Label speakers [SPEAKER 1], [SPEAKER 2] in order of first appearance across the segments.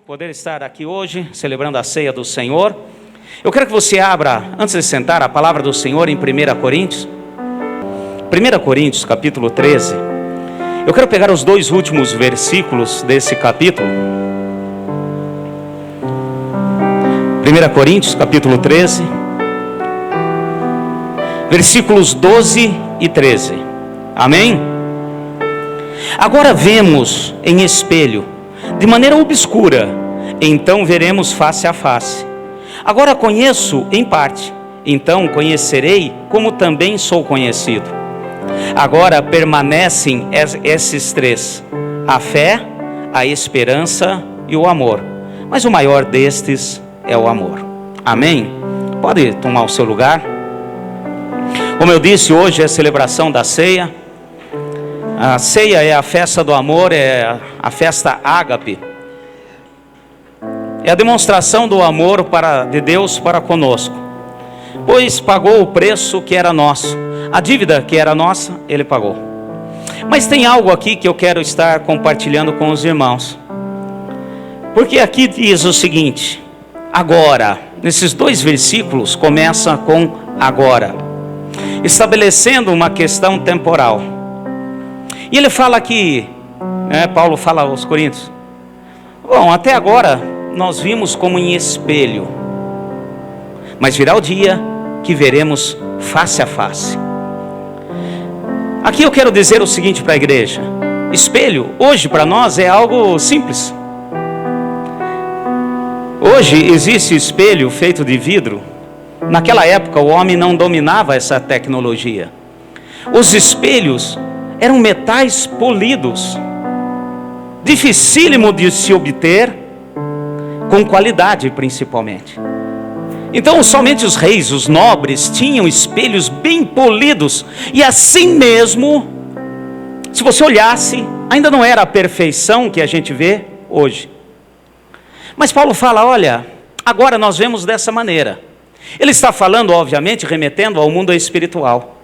[SPEAKER 1] Poder estar aqui hoje, celebrando a ceia do Senhor. Eu quero que você abra, antes de sentar, a palavra do Senhor em 1 Coríntios. 1 Coríntios, capítulo 13. Eu quero pegar os dois últimos versículos desse capítulo. 1 Coríntios, capítulo 13. Versículos 12 e 13. Amém? Agora vemos em espelho, de maneira obscura, então veremos face a face. Agora conheço em parte, então conhecerei como também sou conhecido. Agora permanecem esses três: a fé, a esperança e o amor. Mas o maior destes é o amor. Amém? Pode tomar o seu lugar. Como eu disse, hoje é a celebração da ceia. A ceia é a festa do amor, é a festa ágape. É a demonstração do amor de Deus para conosco. Pois pagou o preço que era nosso. A dívida que era nossa, Ele pagou. Mas tem algo aqui que eu quero estar compartilhando com os irmãos. Porque aqui diz o seguinte: agora. Nesses dois versículos começa com agora, estabelecendo uma questão temporal. E ele fala aqui, Paulo fala aos Coríntios: bom, até agora nós vimos como em espelho, mas virá o dia que veremos face a face. Aqui eu quero dizer o seguinte para a igreja: espelho hoje para nós é algo simples. Hoje existe espelho feito de vidro. Naquela época o homem não dominava essa tecnologia. Os espelhos eram metais polidos, dificílimo de se obter, com qualidade principalmente. Então somente os reis, os nobres, tinham espelhos bem polidos. E assim mesmo, se você olhasse, ainda não era a perfeição que a gente vê hoje. Mas Paulo fala: olha, agora nós vemos dessa maneira. Ele está falando, obviamente, remetendo ao mundo espiritual.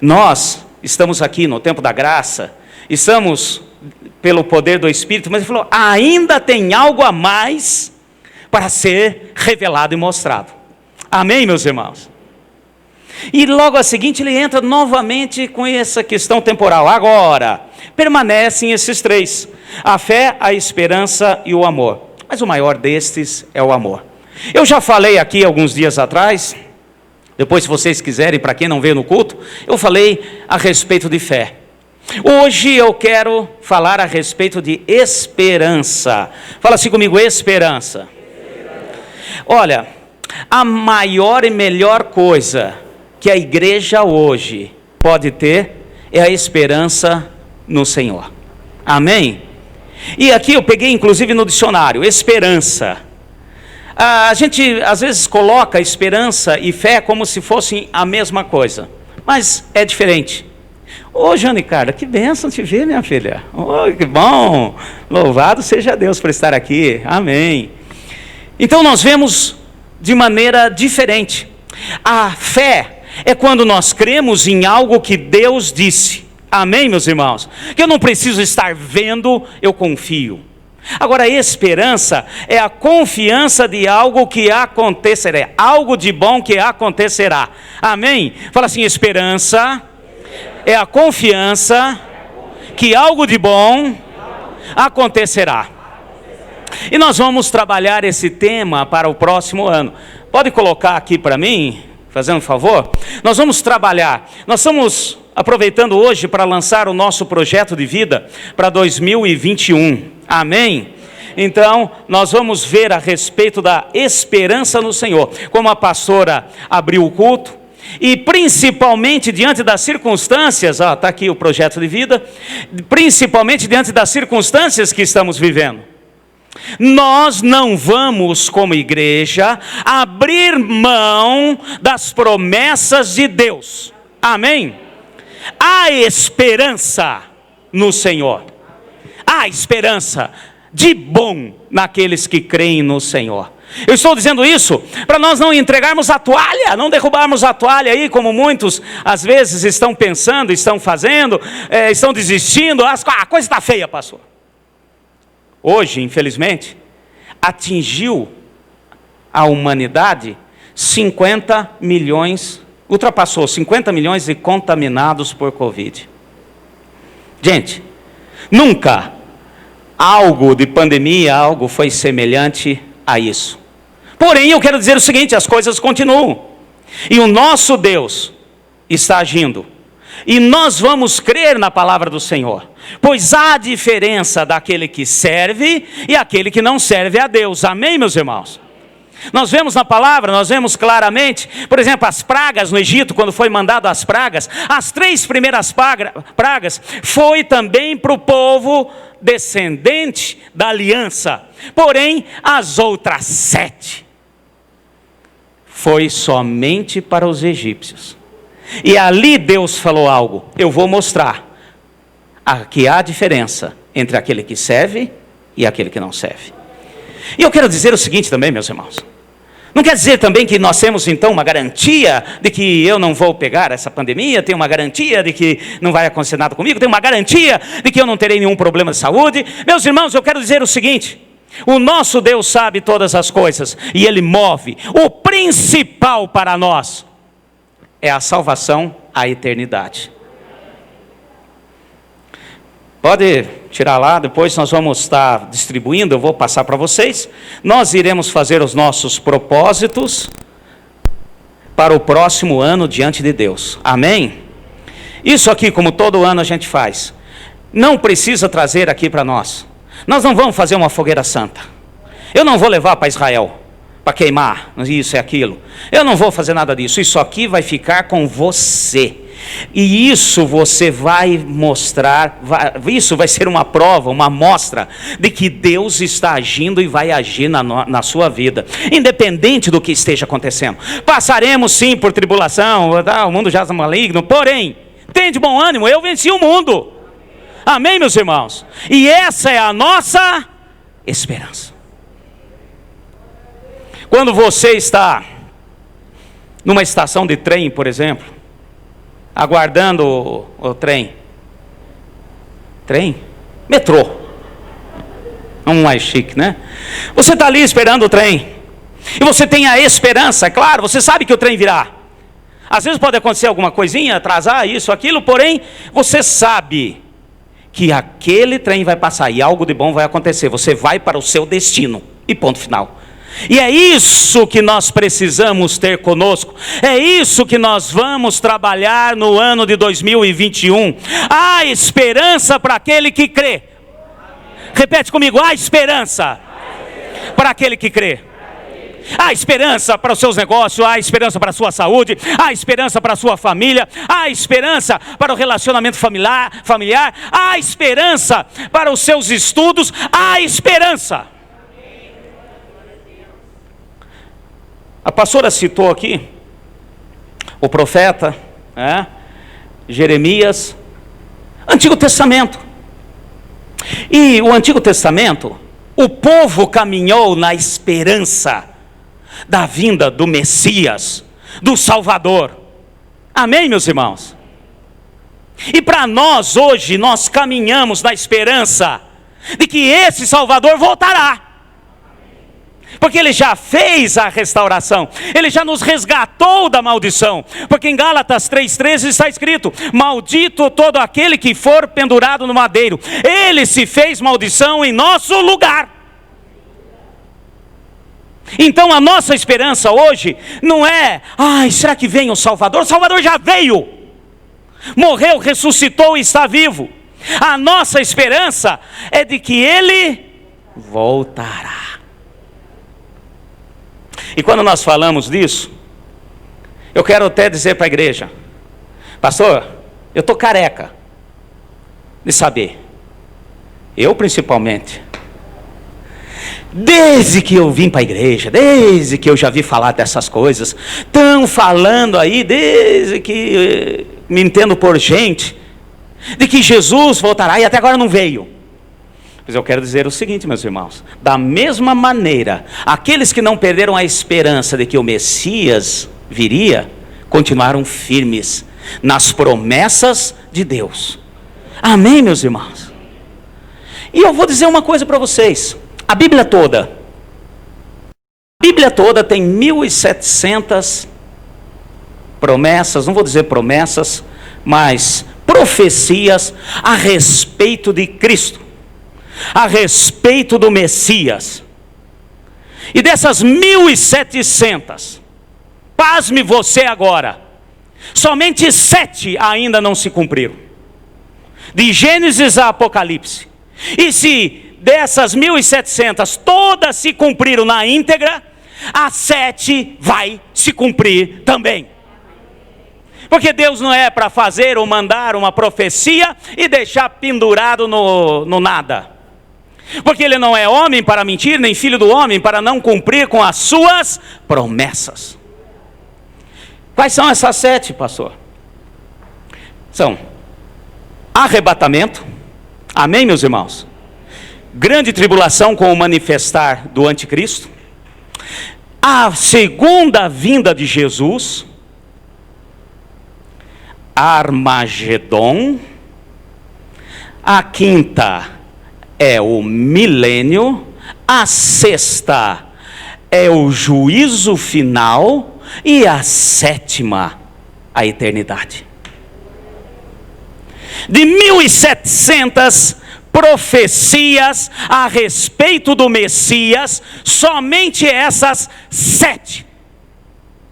[SPEAKER 1] Nós estamos aqui no tempo da graça, estamos pelo poder do Espírito, mas ele falou: ainda tem algo a mais para ser revelado e mostrado. Amém, meus irmãos? E logo a seguinte ele entra novamente com essa questão temporal. Agora, permanecem esses três: a fé, a esperança e o amor. Mas o maior destes é o amor. Eu já falei aqui alguns dias atrás, depois se vocês quiserem, para quem não veio no culto, eu falei a respeito de fé. Hoje eu quero falar a respeito de esperança. Fala assim comigo: esperança. Olha, a maior e melhor coisa que a igreja hoje pode ter é a esperança no Senhor. Amém? E aqui eu peguei inclusive no dicionário, esperança. A gente às vezes coloca esperança e fé como se fossem a mesma coisa, mas é diferente. Ô Jane Carla, que bênção te ver, minha filha. Oh, que bom, louvado seja Deus por estar aqui, amém. Então nós vemos de maneira diferente. A fé é quando nós cremos em algo que Deus disse. Amém, meus irmãos? Que eu não preciso estar vendo, eu confio. Agora, a esperança é a confiança de algo que acontecerá, algo de bom que acontecerá. Amém? Fala assim: esperança é a confiança que algo de bom acontecerá. E nós vamos trabalhar esse tema para o próximo ano. Pode colocar aqui para mim, fazendo um favor? Nós vamos trabalhar, nós estamos aproveitando hoje para lançar o nosso projeto de vida para 2021. Amém? Então, nós vamos ver a respeito da esperança no Senhor. Como a pastora abriu o culto, e principalmente diante das circunstâncias, está aqui o projeto de vida, principalmente diante das circunstâncias que estamos vivendo. Nós não vamos, como igreja, abrir mão das promessas de Deus. Amém? Há esperança no Senhor. Há esperança de bom naqueles que creem no Senhor. Eu estou dizendo isso para nós não entregarmos a toalha, não derrubarmos a toalha aí, como muitos às vezes estão pensando, estão fazendo, estão desistindo. A coisa está feia, pastor. Hoje, infelizmente, atingiu a humanidade 50 milhões, ultrapassou 50 milhões de contaminados por Covid. Gente, nunca algo de pandemia, algo foi semelhante a isso. Porém, eu quero dizer o seguinte, as coisas continuam. E o nosso Deus está agindo. E nós vamos crer na palavra do Senhor. Pois há diferença daquele que serve e aquele que não serve a Deus. Amém, meus irmãos? Nós vemos na palavra, nós vemos claramente, por exemplo, as pragas no Egito, quando foi mandado as pragas, as 3 primeiras pragas foi também para o povo descendente da aliança. Porém, as outras 7 foi somente para os egípcios. E ali Deus falou algo, eu vou mostrar que há diferença entre aquele que serve e aquele que não serve. E eu quero dizer o seguinte também, meus irmãos. Não quer dizer também que nós temos então uma garantia de que eu não vou pegar essa pandemia, tenho uma garantia de que não vai acontecer nada comigo, tenho uma garantia de que eu não terei nenhum problema de saúde. Meus irmãos, eu quero dizer o seguinte, o nosso Deus sabe todas as coisas e Ele move. O principal para nós é a salvação, a eternidade. Pode tirar lá, depois nós vamos estar distribuindo, eu vou passar para vocês. Nós iremos fazer os nossos propósitos para o próximo ano diante de Deus. Amém? Isso aqui, como todo ano a gente faz, não precisa trazer aqui para nós. Nós não vamos fazer uma fogueira santa. Eu não vou levar para Israel, para queimar, isso e aquilo. Eu não vou fazer nada disso. Isso aqui vai ficar com você. E isso você vai mostrar, isso vai ser uma prova, uma amostra de que Deus está agindo e vai agir na sua vida, independente do que esteja acontecendo. Passaremos sim por tribulação, o mundo já está maligno, porém, tem de bom ânimo, eu venci o mundo. Amém, meus irmãos? E essa é a nossa esperança. Quando você está numa estação de trem, por exemplo, aguardando o trem, metrô, um mais chique, né? Você está ali esperando o trem, e você tem a esperança, é claro, você sabe que o trem virá. Às vezes pode acontecer alguma coisinha, atrasar isso, aquilo, porém, você sabe que aquele trem vai passar, e algo de bom vai acontecer, você vai para o seu destino, e ponto final. E é isso que nós precisamos ter conosco, é isso que nós vamos trabalhar no ano de 2021, há esperança para aquele que crê. Repete comigo, há esperança para aquele que crê. Há esperança para os seus negócios, há esperança para a sua saúde, há esperança para a sua família, há esperança para o relacionamento familiar, há esperança para os seus estudos, há esperança. A pastora citou aqui o profeta, Jeremias, Antigo Testamento. E o Antigo Testamento, o povo caminhou na esperança da vinda do Messias, do Salvador. Amém, meus irmãos? E para nós hoje, nós caminhamos na esperança de que esse Salvador voltará. Porque Ele já fez a restauração, Ele já nos resgatou da maldição. Porque em Gálatas 3,13 está escrito: maldito todo aquele que for pendurado no madeiro. Ele se fez maldição em nosso lugar. Então a nossa esperança hoje não é, será que vem o Salvador? O Salvador já veio, morreu, ressuscitou e está vivo. A nossa esperança é de que Ele voltará. E quando nós falamos disso, eu quero até dizer para a igreja: pastor, eu estou careca de saber, eu principalmente, desde que eu vim para a igreja, desde que eu já vi falar dessas coisas, estão falando aí, desde que me entendo por gente, de que Jesus voltará e até agora não veio. Pois eu quero dizer o seguinte, meus irmãos: da mesma maneira, aqueles que não perderam a esperança de que o Messias viria, continuaram firmes nas promessas de Deus. Amém, meus irmãos? E eu vou dizer uma coisa para vocês: a Bíblia toda tem 1.700 promessas, não vou dizer promessas, mas profecias a respeito de Cristo, a respeito do Messias. E dessas 1.700, pasme você agora, somente 7 ainda não se cumpriram, de Gênesis a Apocalipse. E se dessas 1.700 todas se cumpriram na íntegra, a 7 vai se cumprir também. Porque Deus não é para fazer ou mandar uma profecia e deixar pendurado no nada. Porque Ele não é homem para mentir, nem filho do homem para não cumprir com as suas promessas. Quais são essas 7, pastor? São arrebatamento, amém, meus irmãos? Grande tribulação com o manifestar do anticristo, a segunda vinda de Jesus, Armagedon, a quinta é o milênio, a sexta é o juízo final e a sétima, a eternidade. De 1.700 profecias a respeito do Messias, somente essas 7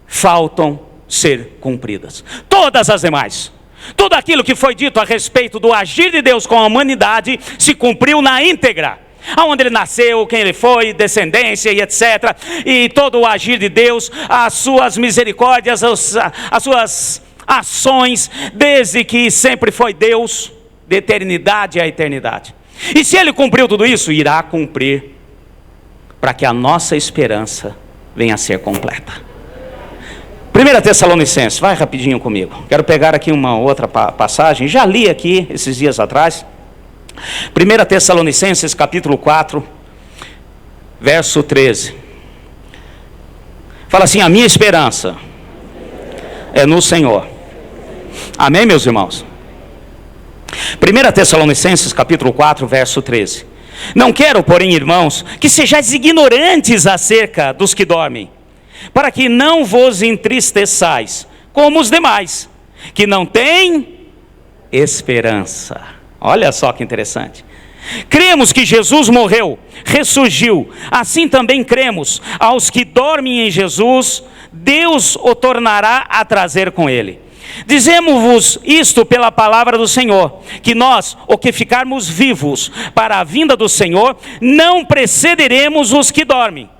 [SPEAKER 1] faltam ser cumpridas. Todas as demais, tudo aquilo que foi dito a respeito do agir de Deus com a humanidade, se cumpriu na íntegra. Aonde ele nasceu, quem ele foi, descendência e etc. E todo o agir de Deus, as suas misericórdias, as suas ações, desde que sempre foi Deus, de eternidade a eternidade. E se ele cumpriu tudo isso, irá cumprir, para que a nossa esperança venha a ser completa. 1 Tessalonicenses, vai rapidinho comigo. Quero pegar aqui uma outra passagem, já li aqui esses dias atrás. 1 Tessalonicenses capítulo 4, verso 13. Fala assim: a minha esperança é no Senhor. Amém, meus irmãos? 1 Tessalonicenses capítulo 4, verso 13. Não quero, porém, irmãos, que sejais ignorantes acerca dos que dormem, para que não vos entristeçais, como os demais, que não têm esperança. Olha só que interessante. Cremos que Jesus morreu, ressurgiu, assim também cremos, aos que dormem em Jesus, Deus o tornará a trazer com ele. Dizemos-vos isto pela palavra do Senhor, que nós, o que ficarmos vivos para a vinda do Senhor, não precederemos os que dormem.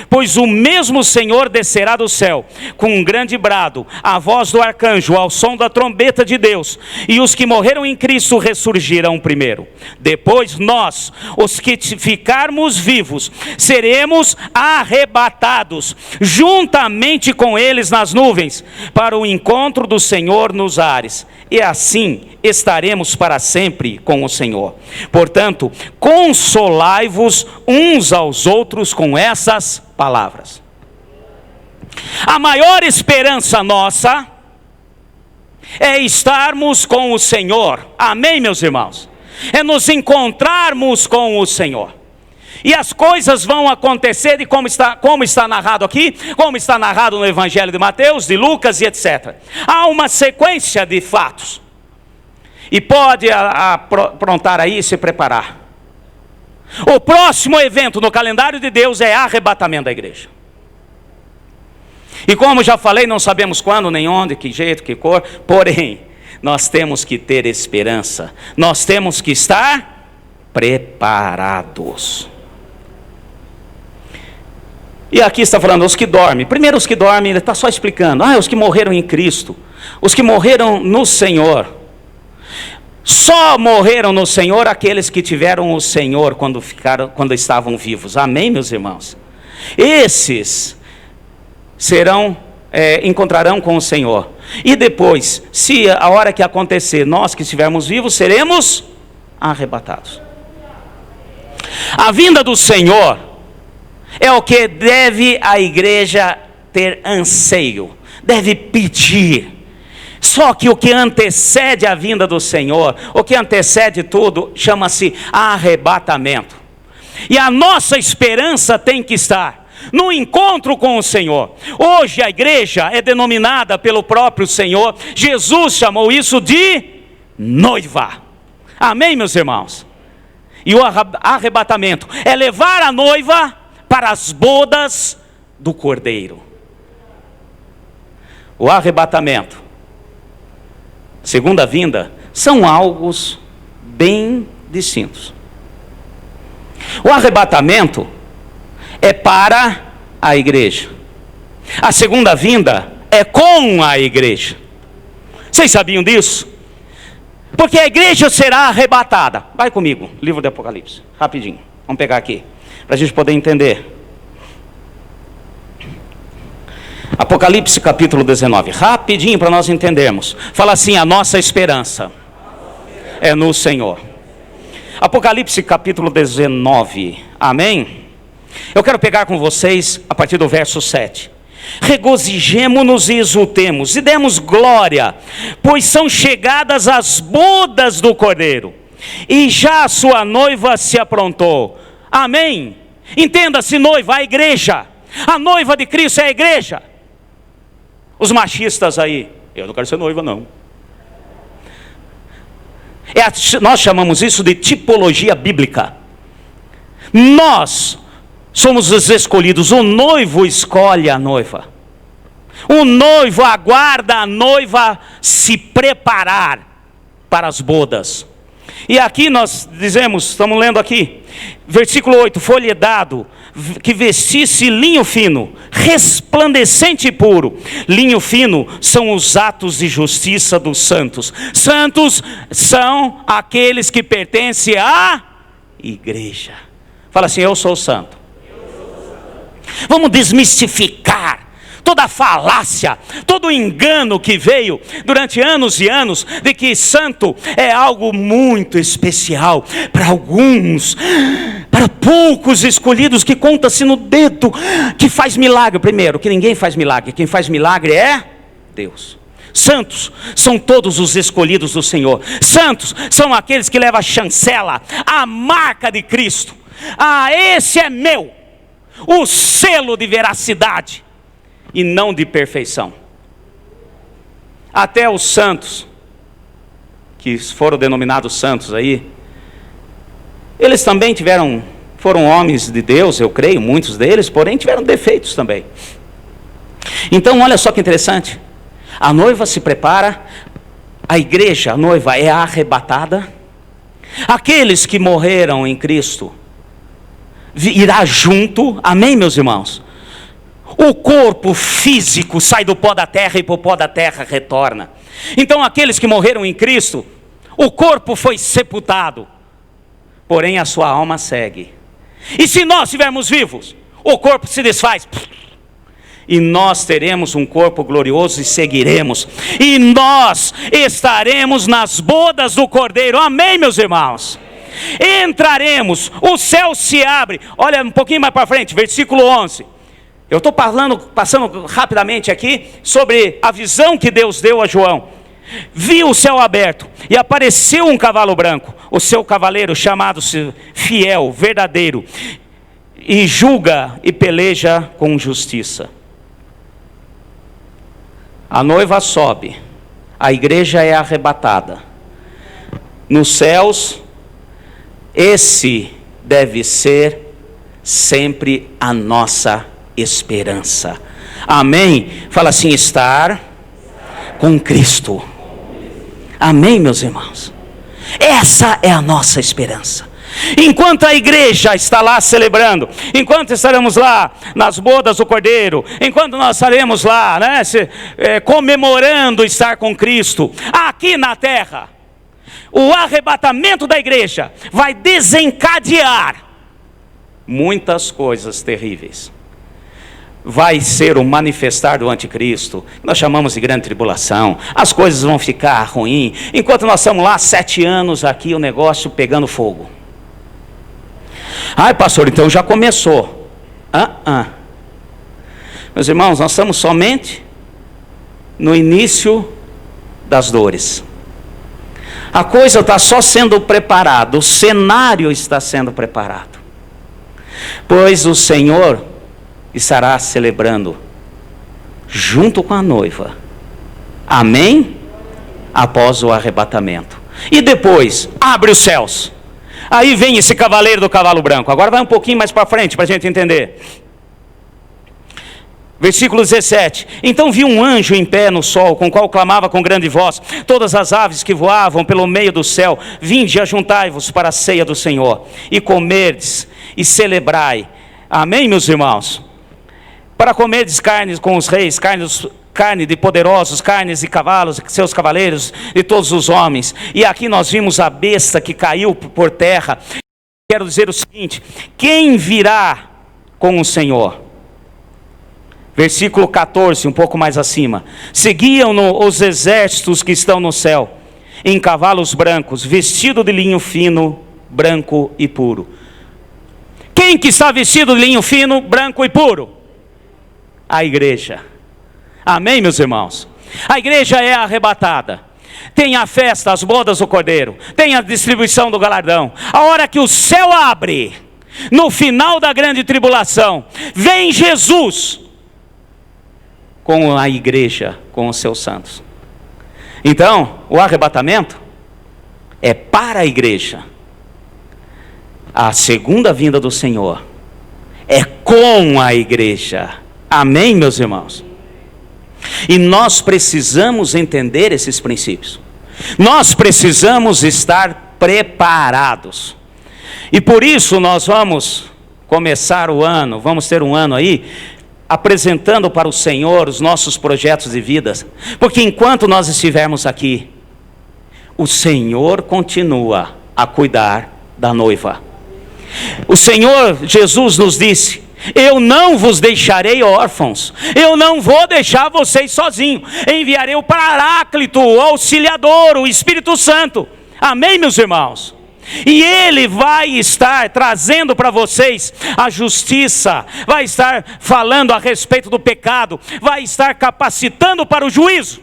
[SPEAKER 1] Pois o mesmo Senhor descerá do céu, com um grande brado, a voz do arcanjo, ao som da trombeta de Deus, e os que morreram em Cristo ressurgirão primeiro. Depois nós, os que ficarmos vivos, seremos arrebatados, juntamente com eles nas nuvens, para o encontro do Senhor nos ares. E assim estaremos para sempre com o Senhor. Portanto, consolai-vos uns aos outros com essas palavras. A maior esperança nossa é estarmos com o Senhor. Amém, meus irmãos? É nos encontrarmos com o Senhor. E as coisas vão acontecer de como está narrado aqui, como está narrado no Evangelho de Mateus, de Lucas e etc. Há uma sequência de fatos. E pode aprontar aí e se preparar. O próximo evento no calendário de Deus é arrebatamento da igreja. E como já falei, não sabemos quando, nem onde, que jeito, que cor. Porém, nós temos que ter esperança. Nós temos que estar preparados. E aqui está falando os que dormem. Primeiro os que dormem, ele está só explicando. Os que morreram em Cristo. Os que morreram no Senhor. Só morreram no Senhor aqueles que tiveram o Senhor quando estavam vivos. Amém, meus irmãos? Esses encontrarão com o Senhor. E depois, se a hora que acontecer, nós que estivermos vivos, seremos arrebatados. A vinda do Senhor é o que deve a igreja ter anseio, deve pedir. Só que o que antecede a vinda do Senhor, o que antecede tudo, chama-se arrebatamento. E a nossa esperança tem que estar no encontro com o Senhor. Hoje a igreja é denominada pelo próprio Senhor. Jesus chamou isso de noiva. Amém, meus irmãos? E o arrebatamento é levar a noiva para as bodas do Cordeiro. O arrebatamento, segunda vinda, são algo bem distintos. O arrebatamento é para a igreja. A segunda vinda é com a igreja. Vocês sabiam disso? Porque a igreja será arrebatada. Vai comigo, livro do Apocalipse, rapidinho. Vamos pegar aqui, para a gente poder entender. Apocalipse capítulo 19, rapidinho para nós entendermos. Fala assim: a nossa esperança é no Senhor. Apocalipse capítulo 19, amém? Eu quero pegar com vocês a partir do verso 7. Regozijemo-nos e exultemos e demos glória, pois são chegadas as bodas do Cordeiro, e já a sua noiva se aprontou. Amém? Entenda-se noiva, a igreja. A noiva de Cristo é a igreja. Os machistas aí, eu não quero ser noiva não. Nós chamamos isso de tipologia bíblica. Nós somos os escolhidos. O noivo escolhe a noiva. O noivo aguarda a noiva se preparar para as bodas. E aqui nós dizemos, estamos lendo aqui, versículo 8: foi-lhe dado que vestisse linho fino, resplandecente e puro. Linho fino são os atos de justiça dos santos. Santos são aqueles que pertencem à igreja. Fala assim: eu sou santo. Vamos desmistificar toda a falácia, todo o engano que veio durante anos e anos, de que santo é algo muito especial para alguns, para poucos escolhidos, que conta-se no dedo, que faz milagre. Primeiro, que ninguém faz milagre, quem faz milagre é Deus. Santos são todos os escolhidos do Senhor. Santos são aqueles que levam a chancela, a marca de Cristo. Ah, esse é meu, o selo de veracidade e não de perfeição. Até os santos, que foram denominados santos aí, eles também foram homens de Deus, eu creio, muitos deles, porém tiveram defeitos também. Então olha só que interessante, a noiva se prepara, a igreja, a noiva é arrebatada, aqueles que morreram em Cristo irá junto, amém, meus irmãos? O corpo físico sai do pó da terra e para o pó da terra retorna. Então aqueles que morreram em Cristo, o corpo foi sepultado, porém a sua alma segue. E se nós estivermos vivos, o corpo se desfaz, e nós teremos um corpo glorioso e seguiremos, e nós estaremos nas bodas do Cordeiro, amém, meus irmãos? Entraremos, o céu se abre. Olha um pouquinho mais para frente, versículo 11. Eu estou passando rapidamente aqui sobre a visão que Deus deu a João. Viu o céu aberto e apareceu um cavalo branco. O seu cavaleiro, chamado-se Fiel, Verdadeiro, e julga e peleja com justiça. A noiva sobe, a igreja é arrebatada. Nos céus, esse deve ser sempre a nossa esperança. Amém? Fala assim: estar com Cristo. Amém, meus irmãos? Essa é a nossa esperança. Enquanto a igreja está lá celebrando, enquanto estaremos lá nas bodas do Cordeiro, enquanto nós estaremos lá, comemorando estar com Cristo, aqui na terra, o arrebatamento da igreja vai desencadear muitas coisas terríveis. Vai ser o manifestar do anticristo, nós chamamos de grande tribulação. As coisas vão ficar ruins. Enquanto nós estamos lá 7 anos aqui, o negócio pegando fogo. Ai, pastor, então já começou. Meus irmãos, nós estamos somente no início das dores. A coisa está só sendo preparada, o cenário está sendo preparado. Pois o Senhor estará celebrando junto com a noiva. Amém? Após o arrebatamento. E depois, abre os céus. Aí vem esse cavaleiro do cavalo branco. Agora vai um pouquinho mais para frente para a gente entender. Versículo 17. Então vi um anjo em pé no sol, com o qual clamava com grande voz: todas as aves que voavam pelo meio do céu, vinde, ajuntai-vos para a ceia do Senhor, e comerdes e celebrai. Amém, meus irmãos? Para comerdes carnes com os reis, carne de poderosos, carnes de cavalos, seus cavaleiros, e todos os homens. E aqui nós vimos a besta que caiu por terra. Quero dizer o seguinte: quem virá com o Senhor? Versículo 14, um pouco mais acima. Seguiam-no os exércitos que estão no céu, em cavalos brancos, vestido de linho fino, branco e puro. Quem que está vestido de linho fino, branco e puro? A igreja. Amém, meus irmãos? A igreja é arrebatada. Tem a festa, as bodas do Cordeiro. Tem a distribuição do galardão. A hora que o céu abre, no final da grande tribulação, vem Jesus com a igreja, com os seus santos. Então, o arrebatamento é para a igreja. A segunda vinda do Senhor é com a igreja. Amém, meus irmãos? E nós precisamos entender esses princípios. Nós precisamos estar preparados. E por isso nós vamos começar o ano, vamos ter um ano aí, apresentando para o Senhor os nossos projetos de vida. Porque enquanto nós estivermos aqui, o Senhor continua a cuidar da noiva. O Senhor Jesus nos disse: eu não vos deixarei órfãos, eu não vou deixar vocês sozinhos, enviarei o Paráclito, o Auxiliador, o Espírito Santo. Amém, meus irmãos? E Ele vai estar trazendo para vocês a justiça, vai estar falando a respeito do pecado, vai estar capacitando para o juízo.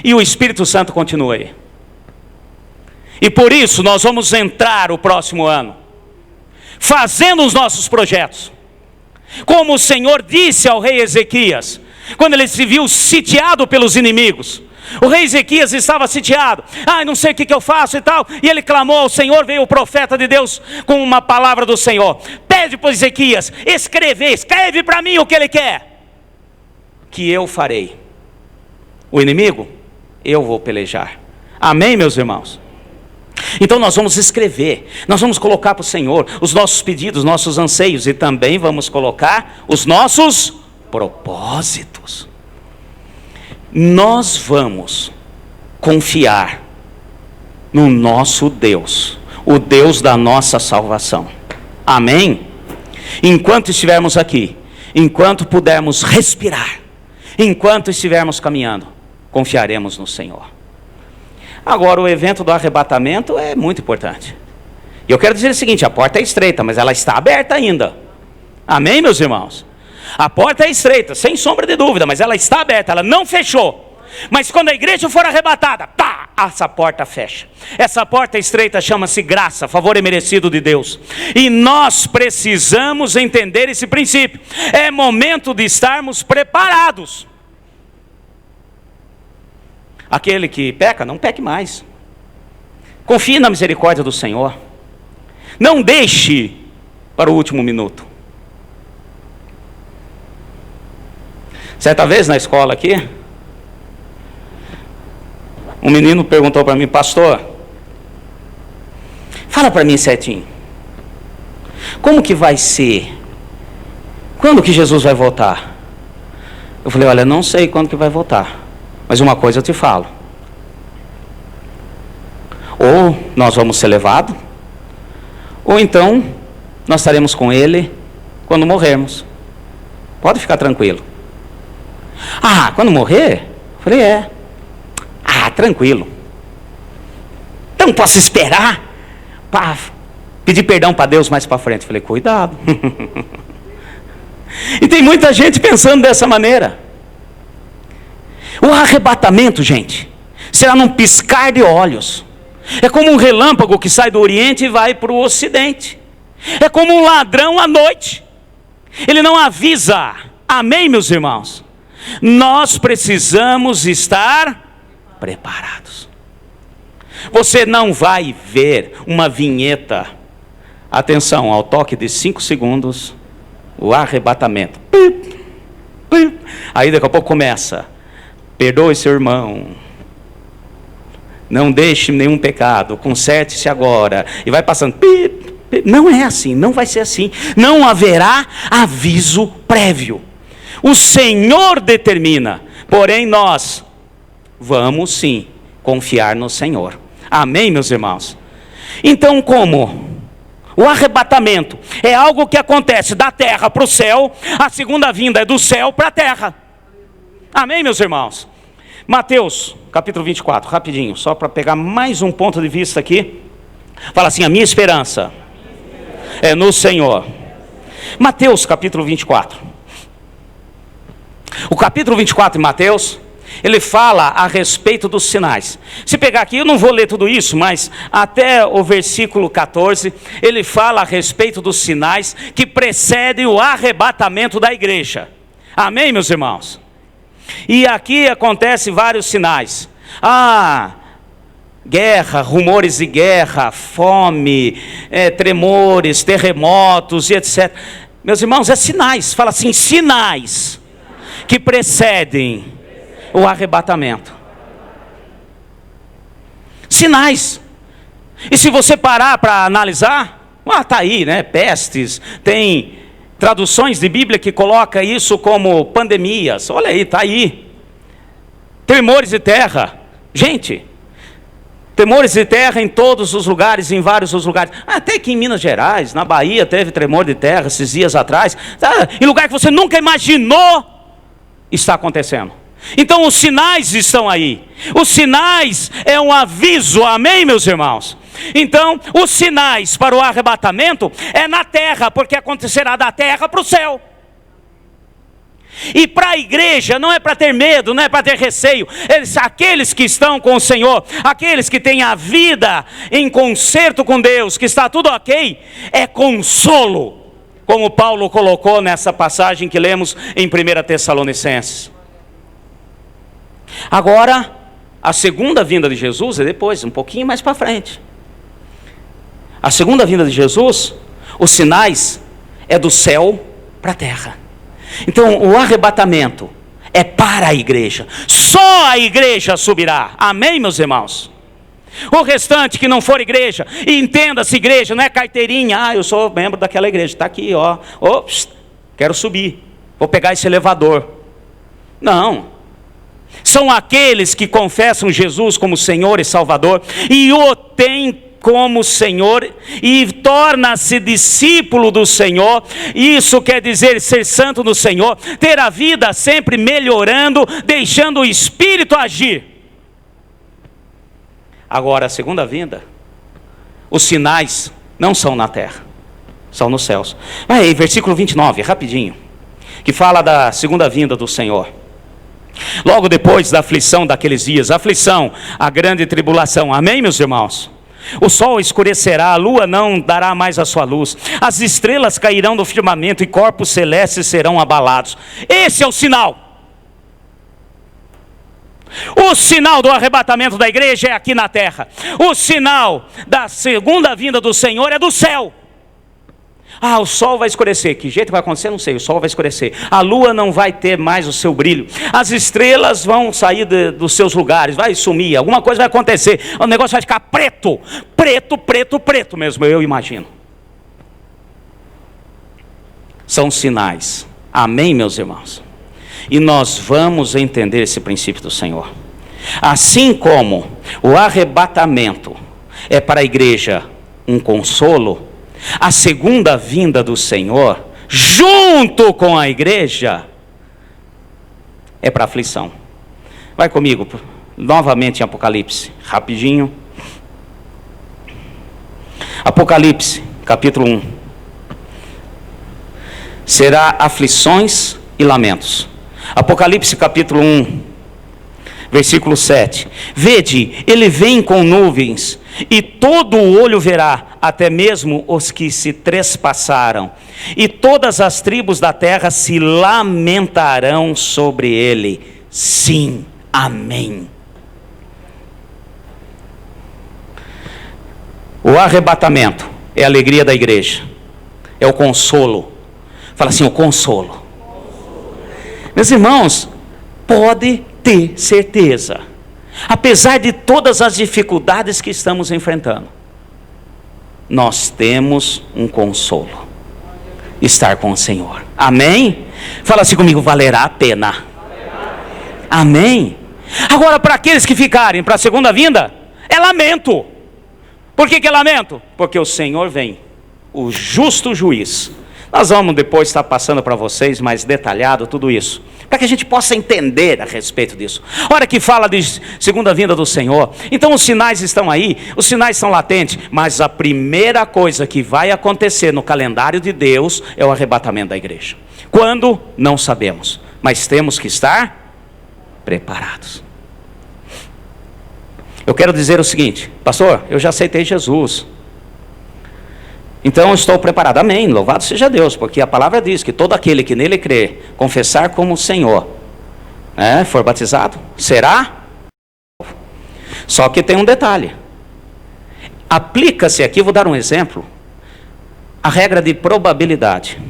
[SPEAKER 1] E o Espírito Santo continua aí. E por isso nós vamos entrar o próximo ano fazendo os nossos projetos, como o Senhor disse ao rei Ezequias, quando ele se viu sitiado pelos inimigos. O rei Ezequias estava sitiado. Não sei o que eu faço e tal. E ele clamou ao Senhor. Veio o profeta de Deus com uma palavra do Senhor: pede para Ezequias, escreve para mim o que ele quer, que eu farei. O inimigo, eu vou pelejar. Amém, meus irmãos? Então nós vamos escrever, nós vamos colocar para o Senhor os nossos pedidos, nossos anseios, e também vamos colocar os nossos propósitos. Nós vamos confiar no nosso Deus, o Deus da nossa salvação. Amém? Enquanto estivermos aqui, enquanto pudermos respirar, enquanto estivermos caminhando, confiaremos no Senhor. Agora, o evento do arrebatamento é muito importante. E eu quero dizer o seguinte: a porta é estreita, mas ela está aberta ainda. Amém, meus irmãos? A porta é estreita, sem sombra de dúvida, mas ela está aberta, ela não fechou. Mas quando a igreja for arrebatada, essa porta fecha. Essa porta estreita chama-se graça, favor imerecido de Deus. E nós precisamos entender esse princípio. É momento de estarmos preparados. Aquele que peca, não peque mais. Confie na misericórdia do Senhor. Não deixe para o último minuto. Certa vez na escola aqui, um menino perguntou para mim: pastor, fala para mim certinho, como que vai ser? Quando que Jesus vai voltar? Eu falei: olha, não sei quando que vai voltar, mas uma coisa eu te falo: ou nós vamos ser levados, ou então nós estaremos com Ele quando morrermos. Pode ficar tranquilo. Quando morrer? Eu falei: é. Tranquilo. Então posso esperar? Pedi perdão para Deus mais para frente. Falei, cuidado. E tem muita gente pensando dessa maneira. O arrebatamento, gente, será num piscar de olhos. É como um relâmpago que sai do Oriente e vai para o Ocidente. É como um ladrão à noite. Ele não avisa. Amém, meus irmãos? Nós precisamos estar preparados. Você não vai ver uma vinheta. Atenção, ao toque de 5 segundos, o arrebatamento. Aí daqui a pouco começa. Perdoe seu irmão. Não deixe nenhum pecado. Conserte-se agora. E vai passando. Não é assim, não vai ser assim. Não haverá aviso prévio. O Senhor determina. Porém nós vamos sim confiar no Senhor. Amém, meus irmãos? Então, como o arrebatamento é algo que acontece da terra para o céu, a segunda vinda é do céu para a terra. Amém, meus irmãos? Mateus, capítulo 24, rapidinho, só para pegar mais um ponto de vista aqui. Fala assim, a minha esperança é no Senhor. Mateus, capítulo 24. O capítulo 24 de Mateus, ele fala a respeito dos sinais. Se pegar aqui, eu não vou ler tudo isso, mas até o versículo 14, ele fala a respeito dos sinais que precedem o arrebatamento da igreja. Amém, meus irmãos? E aqui acontecem vários sinais. Guerra, rumores de guerra, fome, tremores, terremotos e etc. Meus irmãos, é sinais. Fala assim, sinais que precedem o arrebatamento. Sinais. E se você parar para analisar, está aí, né? Pestes, tem traduções de Bíblia que coloca isso como pandemias. Olha aí, está aí. Tremores de terra. Gente, tremores de terra em todos os lugares, em vários os lugares. Até que em Minas Gerais, na Bahia, teve tremor de terra esses dias atrás. Em lugar que você nunca imaginou, está acontecendo. Então os sinais estão aí. Os sinais é um aviso, amém, meus irmãos? Então os sinais para o arrebatamento é na terra, porque acontecerá da terra para o céu. E para a igreja não é para ter medo, não é para ter receio. Aqueles que estão com o Senhor, aqueles que têm a vida em concerto com Deus, que está tudo ok, é consolo, como Paulo colocou nessa passagem que lemos em 1 Tessalonicenses. Agora, a segunda vinda de Jesus é depois, um pouquinho mais para frente. A segunda vinda de Jesus, os sinais é do céu para a terra. Então, o arrebatamento é para a igreja. Só a igreja subirá. Amém, meus irmãos? O restante que não for igreja, e entenda-se igreja, não é carteirinha. Eu sou membro daquela igreja, está aqui, ó. Quero subir, vou pegar esse elevador. Não. São aqueles que confessam Jesus como Senhor e Salvador, e o têm como Senhor, e torna-se discípulo do Senhor. Isso quer dizer ser santo no Senhor, ter a vida sempre melhorando, deixando o Espírito agir. Agora a segunda vinda, os sinais não são na terra, são nos céus. Aí, versículo 29, rapidinho, que fala da segunda vinda do Senhor. Logo depois da aflição daqueles dias, aflição, a grande tribulação, amém, meus irmãos? O sol escurecerá, a lua não dará mais a sua luz, as estrelas cairão do firmamento e corpos celestes serão abalados. Esse é o sinal. O sinal do arrebatamento da igreja é aqui na terra. O sinal da segunda vinda do Senhor é do céu. O sol vai escurecer. Que jeito vai acontecer? Não sei. O sol vai escurecer. A lua não vai ter mais o seu brilho. As estrelas vão sair dos seus lugares. Vai sumir. Alguma coisa vai acontecer. O negócio vai ficar preto. Preto, preto, preto mesmo, eu imagino. São sinais. Amém, meus irmãos? E nós vamos entender esse princípio do Senhor. Assim como o arrebatamento é para a igreja um consolo, a segunda vinda do Senhor, junto com a igreja, é para aflição. Vai comigo, novamente em Apocalipse, rapidinho. Apocalipse, capítulo 1. Será aflições e lamentos. Apocalipse capítulo 1, versículo 7. Vede, ele vem com nuvens, e todo o olho verá, até mesmo os que se trespassaram, e todas as tribos da terra se lamentarão sobre ele. Sim, amém. O arrebatamento é a alegria da igreja, é o consolo. Fala assim, o consolo. Meus irmãos, pode ter certeza, apesar de todas as dificuldades que estamos enfrentando, nós temos um consolo: estar com o Senhor. Amém? Fala assim comigo, valerá a pena. Amém? Agora, para aqueles que ficarem para a segunda vinda, é lamento. Por que é lamento? Porque o Senhor vem, o justo juiz. Nós vamos depois estar passando para vocês mais detalhado tudo isso, para que a gente possa entender a respeito disso. A hora que fala de segunda vinda do Senhor, então os sinais estão aí, os sinais são latentes, mas a primeira coisa que vai acontecer no calendário de Deus é o arrebatamento da igreja. Quando? Não sabemos, mas temos que estar preparados. Eu quero dizer o seguinte, pastor, eu já aceitei Jesus, então eu estou preparado. Amém, louvado seja Deus, porque a palavra diz que todo aquele que nele crê, confessar como Senhor, for batizado, será. Só que tem um detalhe, aplica-se aqui, vou dar um exemplo, a regra de probabilidade.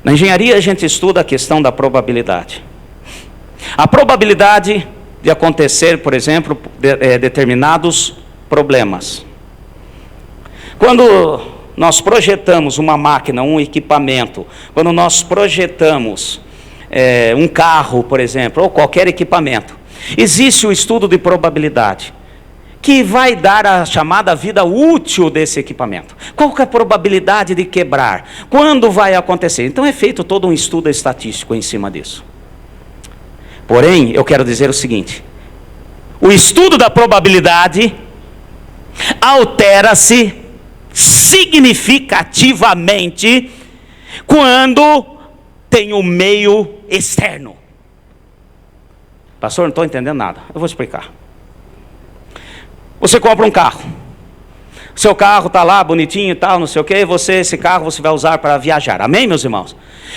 [SPEAKER 1] Na engenharia a gente estuda a questão da probabilidade. A probabilidade de acontecer, por exemplo, determinados problemas. Quando nós projetamos uma máquina, um equipamento, quando nós projetamos um carro, por exemplo, ou qualquer equipamento, existe o estudo de probabilidade, que vai dar a chamada vida útil desse equipamento. Qual que é a probabilidade de quebrar? Quando vai acontecer? Então é feito todo um estudo estatístico em cima disso. Porém, eu quero dizer o seguinte, o estudo da probabilidade altera-se significativamente quando tem um meio externo. Pastor, não estou entendendo nada. Eu vou explicar. Você compra um carro. Seu carro está lá bonitinho e tal, não sei o que. Esse carro você vai usar para viajar. Amém, meus irmãos?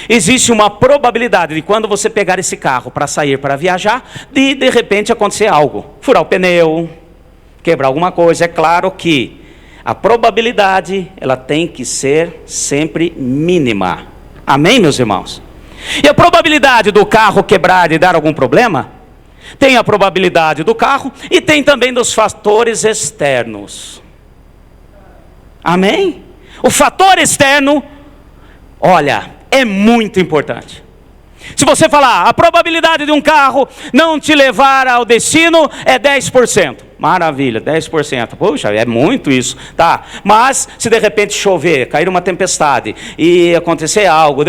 [SPEAKER 1] Existe uma probabilidade de quando você pegar esse carro para sair para viajar, de repente acontecer algo. Furar o pneu, quebrar alguma coisa. É claro que a probabilidade, ela tem que ser sempre mínima. Amém, meus irmãos? E a probabilidade do carro quebrar e dar algum problema, tem a probabilidade do carro e tem também dos fatores externos. Amém? O fator externo, olha, é muito importante. Se você falar, a probabilidade de um carro não te levar ao destino é 10%. Maravilha, 10%. Puxa, é muito isso. Tá. Mas, se de repente chover, cair uma tempestade e acontecer algo,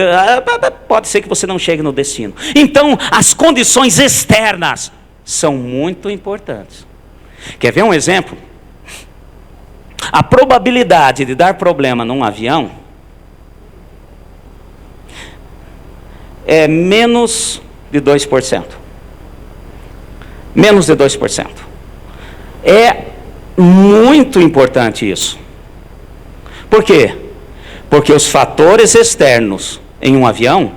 [SPEAKER 1] pode ser que você não chegue no destino. Então, as condições externas são muito importantes. Quer ver um exemplo? A probabilidade de dar problema num avião é menos de 2%. Menos de 2%. É muito importante isso. Por quê? Porque os fatores externos em um avião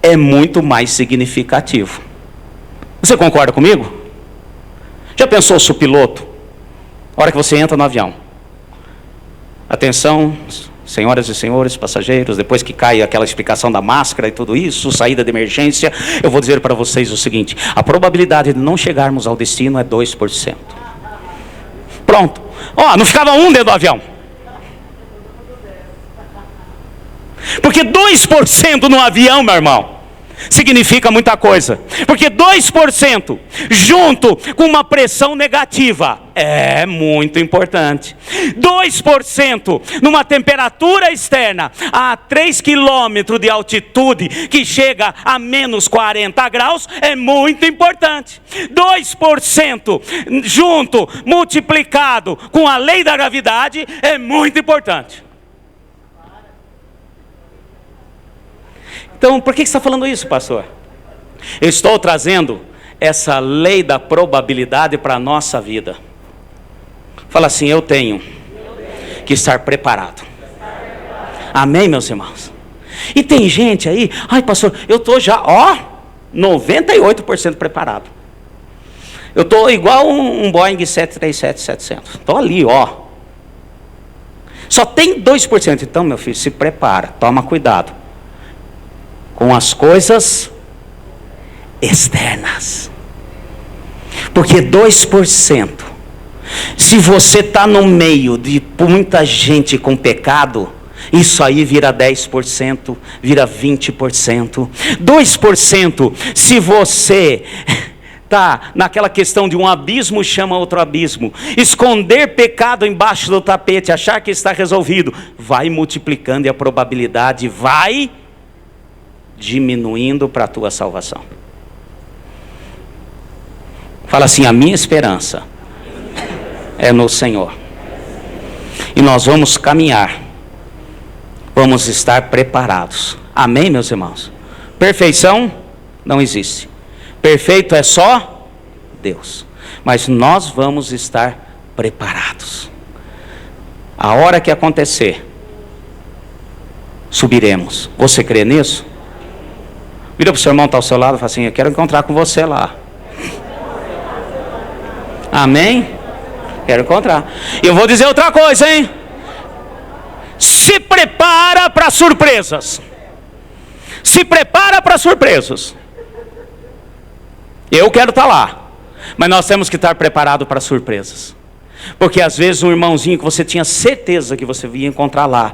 [SPEAKER 1] é muito mais significativo. Você concorda comigo? Já pensou se o piloto, a hora que você entra no avião, atenção, senhoras e senhores passageiros, depois que cai aquela explicação da máscara e tudo isso, saída de emergência, eu vou dizer para vocês o seguinte, a probabilidade de não chegarmos ao destino é 2%. Pronto. Não ficava um dentro do avião. Porque 2% no avião, meu irmão, significa muita coisa, porque 2% junto com uma pressão negativa é muito importante. 2% numa temperatura externa a 3 quilômetros de altitude, que chega a menos 40 graus, é muito importante. 2% junto, multiplicado com a lei da gravidade, é muito importante. Então, por que você está falando isso, pastor? Eu estou trazendo essa lei da probabilidade para a nossa vida. Fala assim: eu tenho que estar preparado. Amém, meus irmãos? E tem gente aí, ai pastor, eu estou já, 98% preparado. Eu estou igual um Boeing 737-700. Estou ali, Só tem 2%. Então, meu filho, se prepara, toma cuidado com as coisas externas. Porque 2%, se você está no meio de muita gente com pecado, isso aí vira 10%, vira 20%. 2%, se você está naquela questão de um abismo chama outro abismo, esconder pecado embaixo do tapete, achar que está resolvido, vai multiplicando e a probabilidade vai diminuindo para a tua salvação. Fala assim: a minha esperança é no Senhor. E nós vamos caminhar, vamos estar preparados. Amém, meus irmãos? Perfeição não existe. Perfeito é só Deus. Mas nós vamos estar preparados. A hora que acontecer, subiremos. Você crê nisso? Vira para o seu irmão que está ao seu lado e fala assim: eu quero encontrar com você lá. Amém? Quero encontrar. E eu vou dizer outra coisa, hein? Se prepara para surpresas. Se prepara para surpresas. Eu quero estar lá, mas nós temos que estar preparados para surpresas. Porque às vezes um irmãozinho que você tinha certeza que você ia encontrar lá,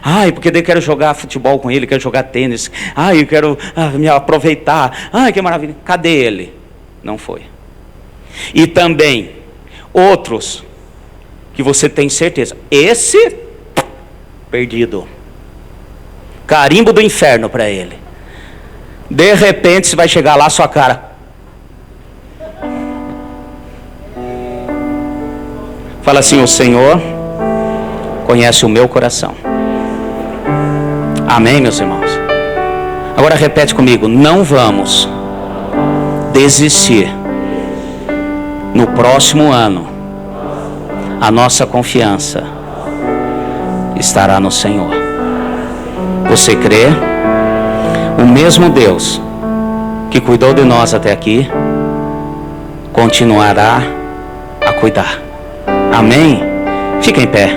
[SPEAKER 1] ai, porque daí eu quero jogar futebol com ele, quero jogar tênis, ai, eu quero me aproveitar, ai, que maravilha. Cadê ele? Não foi. E também outros que você tem certeza, esse perdido, carimbo do inferno para ele. De repente você vai chegar lá, sua cara, fala assim: o Senhor conhece o meu coração. Amém, meus irmãos? Agora repete comigo: não vamos desistir. No próximo ano, a nossa confiança estará no Senhor. Você crê? O mesmo Deus que cuidou de nós até aqui, continuará a cuidar. Amém? Fica em pé,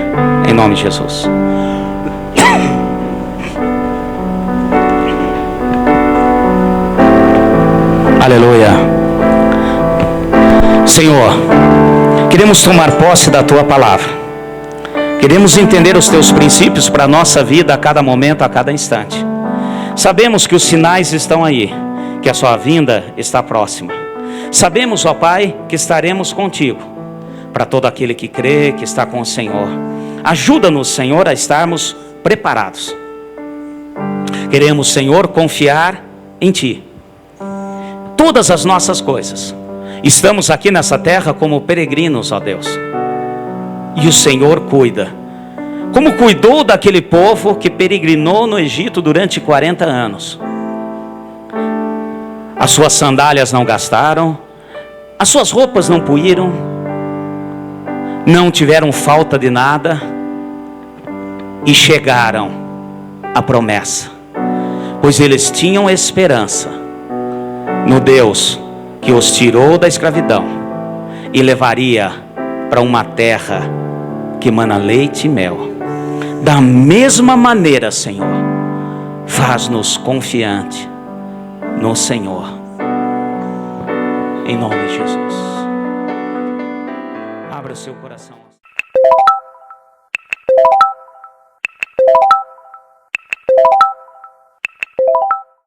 [SPEAKER 1] em nome de Jesus. Aleluia. Senhor, queremos tomar posse da Tua palavra. Queremos entender os Teus princípios para a nossa vida a cada momento, a cada instante. Sabemos que os sinais estão aí, que a Sua vinda está próxima. Sabemos, ó Pai, que estaremos contigo. Para todo aquele que crê, que está com o Senhor, ajuda-nos, Senhor, a estarmos preparados. Queremos, Senhor, confiar em Ti. Todas as nossas coisas. Estamos aqui nessa terra como peregrinos, ó Deus. E o Senhor cuida. Como cuidou daquele povo que peregrinou no Egito durante 40 anos. As suas sandálias não gastaram, as suas roupas não puíram, não tiveram falta de nada e chegaram à promessa, pois eles tinham esperança no Deus que os tirou da escravidão e levaria para uma terra que mana leite e mel. Da mesma maneira, Senhor, faz-nos confiante no Senhor, em nome de Jesus. Abra o seu coração.